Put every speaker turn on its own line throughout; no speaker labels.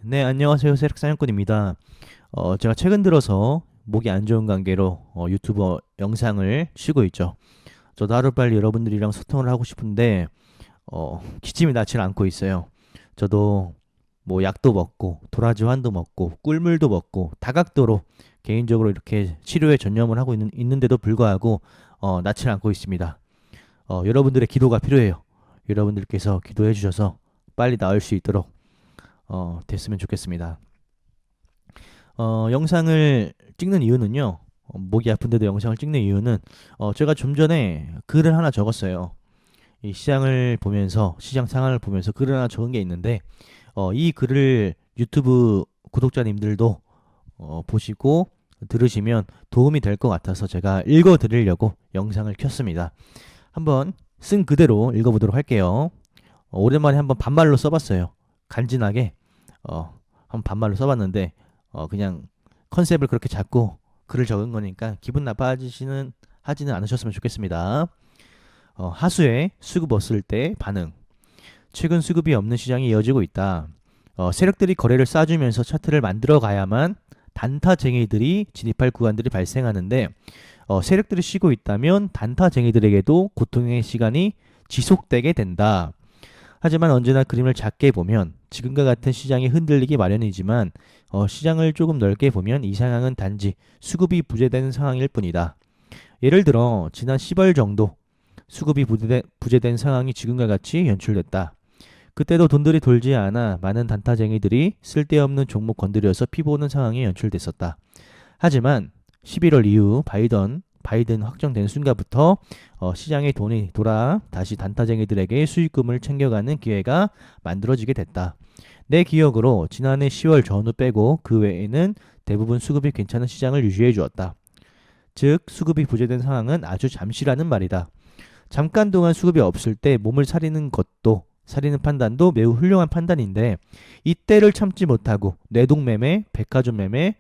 네, 안녕하세요. 세력사냥꾼입니다. 제가 최근 들어서 목이 안 좋은 관계로 유튜버 영상을 쉬고 있죠. 저도 하루빨리 여러분들이랑 소통을 하고 싶은데 기침이 나질 않고 있어요. 저도 뭐 약도 먹고 도라지환도 먹고 꿀물도 먹고 다각도로 개인적으로 이렇게 치료에 전념을 하고 있는데도 불구하고 낫질 않고 있습니다. 여러분들의 기도가 필요해요. 여러분들께서 기도해 주셔서 빨리 나을 수 있도록 됐으면 좋겠습니다. 영상을 찍는 이유는요. 목이 아픈데도 영상을 찍는 이유는 제가 좀 전에 글을 하나 적었어요. 이 시장을 보면서 시장 상황을 보면서 글을 하나 적은 게 있는데 이 글을 유튜브 구독자님들도 보시고 들으시면 도움이 될 것 같아서 제가 읽어 드리려고 영상을 켰습니다. 한번 쓴 그대로 읽어보도록 할게요. 오랜만에 한번 반말로 써봤어요. 간지나게 한번 반말로 써봤는데 그냥 컨셉을 그렇게 잡고 글을 적은 거니까 기분 나빠지시는 하지는 않으셨으면 좋겠습니다. 하수에 수급 없을 때 반응. 최근 수급이 없는 시장이 이어지고 있다. 세력들이 거래를 쌓아주면서 차트를 만들어 가야만 단타쟁이들이 진입할 구간들이 발생하는데 세력들이 쉬고 있다면 단타쟁이들에게도 고통의 시간이 지속되게 된다. 하지만 언제나 그림을 작게 보면 지금과 같은 시장이 흔들리기 마련이지만 시장을 조금 넓게 보면 이 상황은 단지 수급이 부재된 상황일 뿐이다. 예를 들어 지난 10월 정도 수급이 부재된 상황이 지금과 같이 연출됐다. 그때도 돈들이 돌지 않아 많은 단타쟁이들이 쓸데없는 종목 건드려서 피보는 상황이 연출됐었다. 하지만 11월 이후 바이든 확정된 순간부터 시장에 돈이 돌아 다시 단타쟁이들에게 수익금을 챙겨가는 기회가 만들어지게 됐다. 내 기억으로 지난해 10월 전후 빼고 그 외에는 대부분 수급이 괜찮은 시장을 유지해 주었다. 즉 수급이 부재된 상황은 아주 잠시라는 말이다. 잠깐 동안 수급이 없을 때 몸을 사리는 판단도 매우 훌륭한 판단인데 이때를 참지 못하고 뇌동매매, 백화점매매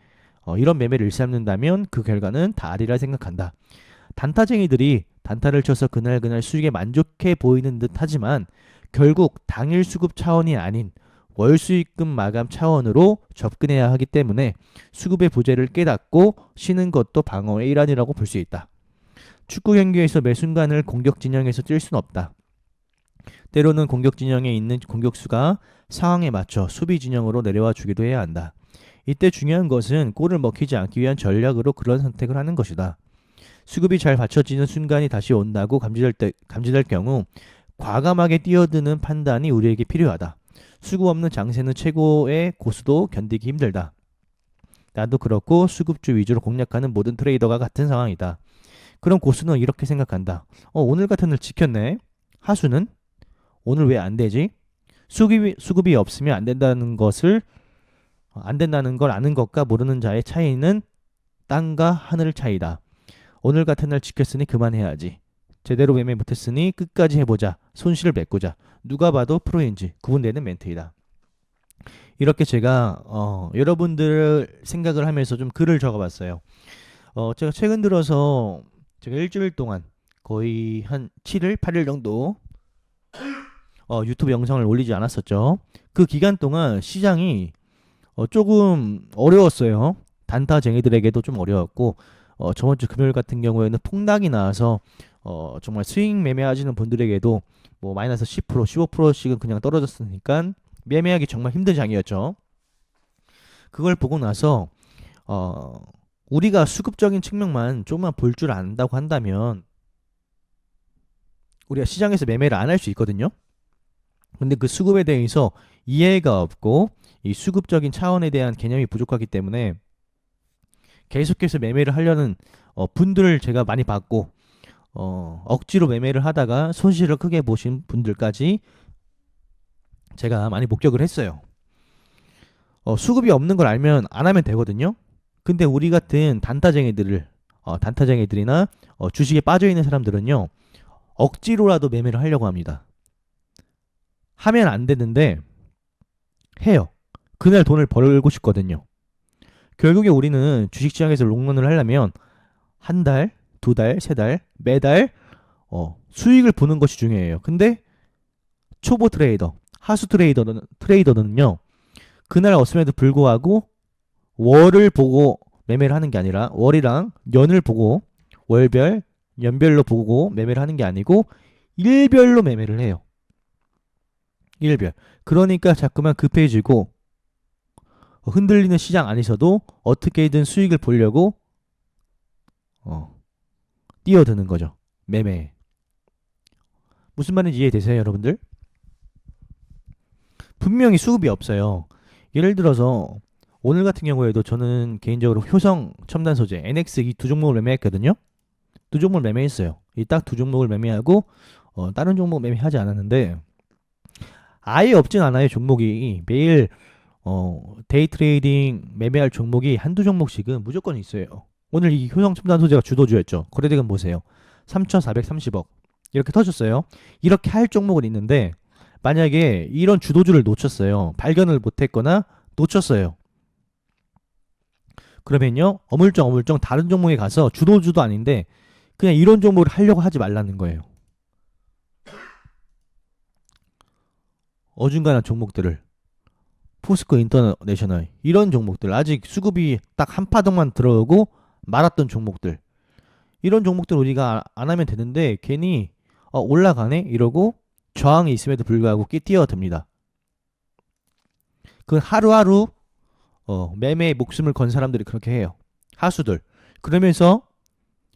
이런 매매를 일삼는다면 그 결과는 다 아리라 생각한다. 단타쟁이들이 단타를 쳐서 그날 수익에 만족해 보이는 듯 하지만 결국 당일 수급 차원이 아닌 월 수익금 마감 차원으로 접근해야 하기 때문에 수급의 부재를 깨닫고 쉬는 것도 방어의 일환이라고 볼 수 있다. 축구 경기에서 매 순간을 공격 진영에서 뛸 수는 없다. 때로는 공격 진영에 있는 공격수가 상황에 맞춰 수비 진영으로 내려와 주기도 해야 한다. 이때 중요한 것은 골을 먹히지 않기 위한 전략으로 그런 선택을 하는 것이다. 수급이 잘 받쳐지는 순간이 다시 온다고 감지될 경우 과감하게 뛰어드는 판단이 우리에게 필요하다. 수급 없는 장세는 최고의 고수도 견디기 힘들다. 나도 그렇고 수급주 위주로 공략하는 모든 트레이더가 같은 상황이다. 그럼 고수는 이렇게 생각한다. 오늘 같은 날 지켰네. 하수는 오늘 왜 안 되지? 수급이 없으면 안 된다는 걸 아는 것과 모르는 자의 차이는 땅과 하늘 차이다. 오늘 같은 날 지켰으니 그만해야지. 제대로 매매 못했으니 끝까지 해보자. 손실을 메꾸자. 누가 봐도 프로인지 구분되는 멘트이다. 이렇게 제가 여러분들 생각을 하면서 좀 글을 적어봤어요. 제가 최근 들어서 제가 일주일 동안 거의 한 7일, 8일 정도 유튜브 영상을 올리지 않았었죠. 그 기간 동안 시장이 조금 어려웠어요. 단타쟁이들에게도 좀 어려웠고 저번 주 금요일 같은 경우에는 폭락이 나와서 정말 스윙 매매하시는 분들에게도 뭐 마이너스 10%, 15%씩은 그냥 떨어졌으니까 매매하기 정말 힘든 장이었죠. 그걸 보고 나서 우리가 수급적인 측면만 조금만 볼 줄 안다고 한다면 우리가 시장에서 매매를 안 할 수 있거든요. 근데 그 수급에 대해서 이해가 없고 이 수급적인 차원에 대한 개념이 부족하기 때문에 계속해서 매매를 하려는 분들을 제가 많이 봤고 억지로 매매를 하다가 손실을 크게 보신 분들까지 제가 많이 목격을 했어요. 수급이 없는 걸 알면 안 하면 되거든요. 근데 우리 같은 단타쟁이들이나 주식에 빠져 있는 사람들은요 억지로라도 매매를 하려고 합니다. 하면 안 되는데 해요. 그날 돈을 벌고 싶거든요. 결국에 우리는 주식시장에서 롱런을 하려면 한 달, 두 달, 세 달, 매달 수익을 보는 것이 중요해요. 근데 초보 트레이더, 하수 트레이더는요 그날 없음에도 불구하고 월을 보고 매매를 하는 게 아니라 월이랑 연을 보고 월별, 연별로 보고 매매를 하는 게 아니고 일별로 매매를 해요. 일별. 그러니까 자꾸만 급해지고 흔들리는 시장 안에서도 어떻게든 수익을 보려고 뛰어드는 거죠. 매매. 무슨 말인지 이해되세요, 여러분들? 분명히 수급이 없어요. 예를 들어서 오늘 같은 경우에도 저는 개인적으로 효성 첨단 소재, NX 이 두 종목을 매매했거든요. 두 종목을 매매했어요. 이 딱 두 종목을 매매하고 다른 종목 매매하지 않았는데 아예 없진 않아요. 종목이 매일 데이 트레이딩 매매할 종목이 한두 종목씩은 무조건 있어요. 오늘 이 효성 첨단 소재가 주도주였죠. 거래대금 보세요. 3,430억 이렇게 터졌어요. 이렇게 할 종목은 있는데 만약에 이런 주도주를 놓쳤어요. 발견을 못했거나 놓쳤어요. 그러면요 어물쩡 다른 종목에 가서 주도주도 아닌데 그냥 이런 종목을 하려고 하지 말라는 거예요. 어중간한 종목들을 포스코 인터내셔널 이런 종목들 아직 수급이 딱 한 파동만 들어오고 말았던 종목들 이런 종목들 우리가 안 하면 되는데 괜히 올라가네 이러고 저항이 있음에도 불구하고 뛰어듭니다. 그 하루하루 매매에 목숨을 건 사람들이 그렇게 해요. 하수들. 그러면서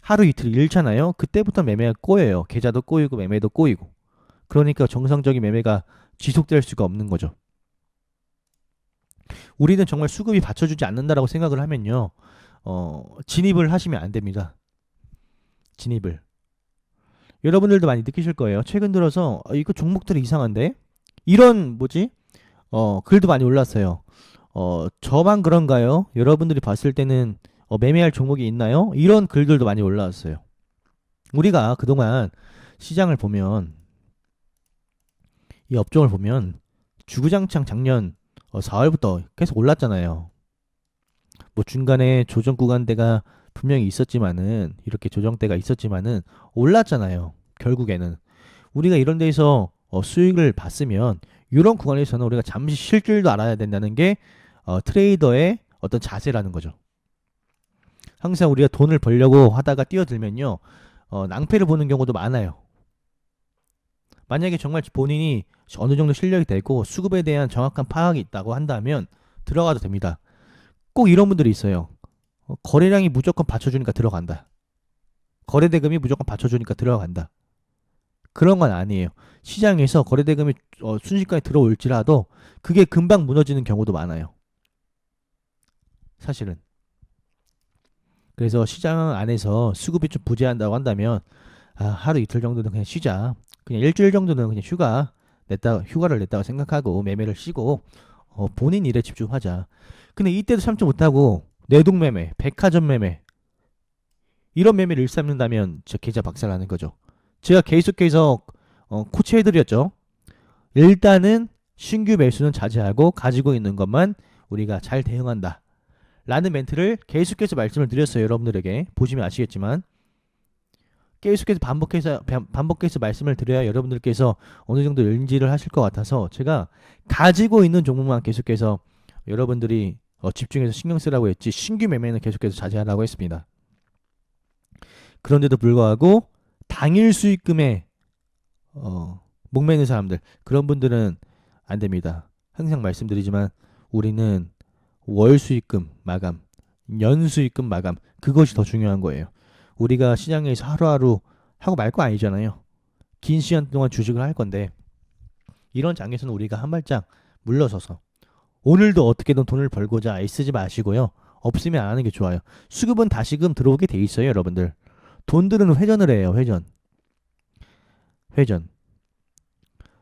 하루 이틀 잃잖아요. 그때부터 매매가 꼬여요. 계좌도 꼬이고 매매도 꼬이고. 그러니까 정상적인 매매가 지속될 수가 없는 거죠. 우리는 정말 수급이 받쳐주지 않는다라고 생각을 하면요. 진입을 하시면 안 됩니다. 진입을. 여러분들도 많이 느끼실 거예요. 최근 들어서 이거 종목들이 이상한데? 이런 글도 많이 올랐어요. 저만 그런가요? 여러분들이 봤을 때는 매매할 종목이 있나요? 이런 글들도 많이 올라왔어요. 우리가 그동안 시장을 보면 이 업종을 보면 주구장창 작년 4월부터 계속 올랐잖아요. 뭐 중간에 조정 구간대가 분명히 있었지만은 이렇게 조정대가 있었지만은 올랐잖아요. 결국에는 우리가 이런 데서 수익을 봤으면 이런 구간에서는 우리가 잠시 쉴 줄도 알아야 된다는 게 트레이더의 어떤 자세라는 거죠. 항상 우리가 돈을 벌려고 하다가 뛰어들면요 낭패를 보는 경우도 많아요. 만약에 정말 본인이 어느 정도 실력이 되고 수급에 대한 정확한 파악이 있다고 한다면 들어가도 됩니다. 꼭 이런 분들이 있어요. 거래량이 무조건 받쳐주니까 들어간다. 거래대금이 무조건 받쳐주니까 들어간다. 그런 건 아니에요. 시장에서 거래대금이 순식간에 들어올지라도 그게 금방 무너지는 경우도 많아요. 사실은. 그래서 시장 안에서 수급이 좀 부재한다고 한다면 하루 이틀 정도는 그냥 쉬자. 그냥 일주일 정도는 그냥 휴가를 냈다고 생각하고 매매를 쉬고 본인 일에 집중하자. 근데 이때도 참지 못하고 내동 매매, 백화점 매매 이런 매매를 일삼는다면 저 계좌 박살나는 거죠. 제가 계속해서 코치해드렸죠. 일단은 신규 매수는 자제하고 가지고 있는 것만 우리가 잘 대응한다. 라는 멘트를 계속해서 말씀을 드렸어요. 여러분들에게. 보시면 아시겠지만 계속해서 반복해서 말씀을 드려야 여러분들께서 어느 정도 인지를 하실 것 같아서 제가 가지고 있는 종목만 계속해서 여러분들이 집중해서 신경 쓰라고 했지 신규 매매는 계속해서 자제하라고 했습니다. 그런데도 불구하고 당일 수익금에 목매는 사람들 그런 분들은 안 됩니다. 항상 말씀드리지만 우리는 월 수익금 마감, 연 수익금 마감 그것이 더 중요한 거예요. 우리가 시장에서 하루하루 하고 말 거 아니잖아요. 긴 시간 동안 주식을 할 건데 이런 장에서는 우리가 한 발짝 물러서서 오늘도 어떻게든 돈을 벌고자 애쓰지 마시고요. 없으면 안 하는 게 좋아요. 수급은 다시금 들어오게 돼 있어요, 여러분들. 돈들은 회전을 해요, 회전.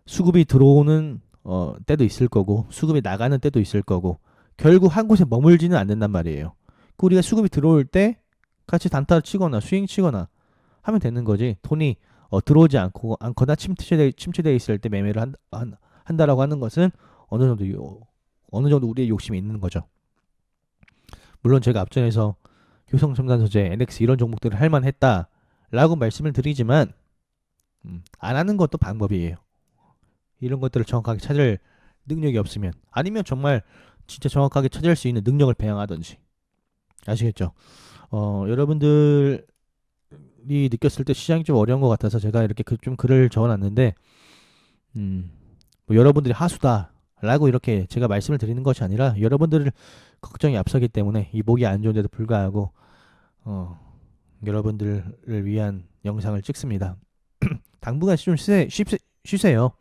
수급이 들어오는 때도 있을 거고 수급이 나가는 때도 있을 거고 결국 한 곳에 머물지는 않는단 말이에요. 우리가 수급이 들어올 때 같이 단타를 치거나 스윙 치거나 하면 되는 거지. 돈이 들어오지 않거나 침체되어 있을 때 매매를 한다라고 하는 것은 어느 정도 우리의 욕심이 있는 거죠. 물론 제가 앞전에서 효성첨단 소재, NX 이런 종목들을 할 만했다라고 말씀을 드리지만 안 하는 것도 방법이에요. 이런 것들을 정확하게 찾을 능력이 없으면 아니면 정말 진짜 정확하게 찾을 수 있는 능력을 배양하든지. 아시겠죠? 여러분들이 느꼈을 때 시장이 좀 어려운 것 같아서 제가 이렇게 좀 글을 적어놨는데, 뭐 여러분들이 하수다라고 이렇게 제가 말씀을 드리는 것이 아니라 여러분들을 걱정이 앞서기 때문에 이 목이 안 좋은데도 불구하고 여러분들을 위한 영상을 찍습니다. 당분간 좀 쉬세요.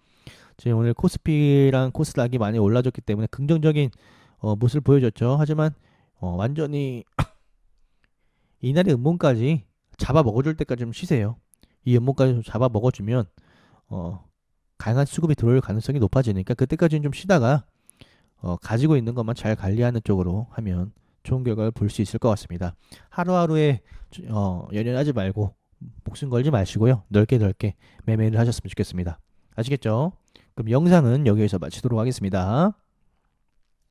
지금 오늘 코스피랑 코스닥이 많이 올라졌기 때문에 긍정적인 모습을 보여줬죠. 하지만 완전히 이날의 음봉까지 잡아 먹어줄 때까지 좀 쉬세요. 이 음봉까지 좀 잡아 먹어주면 강한 수급이 들어올 가능성이 높아지니까 그때까지는 좀 쉬다가 가지고 있는 것만 잘 관리하는 쪽으로 하면 좋은 결과를 볼 수 있을 것 같습니다. 하루하루에 연연하지 말고 목숨 걸지 마시고요. 넓게 넓게 매매를 하셨으면 좋겠습니다. 아시겠죠? 그럼 영상은 여기에서 마치도록 하겠습니다.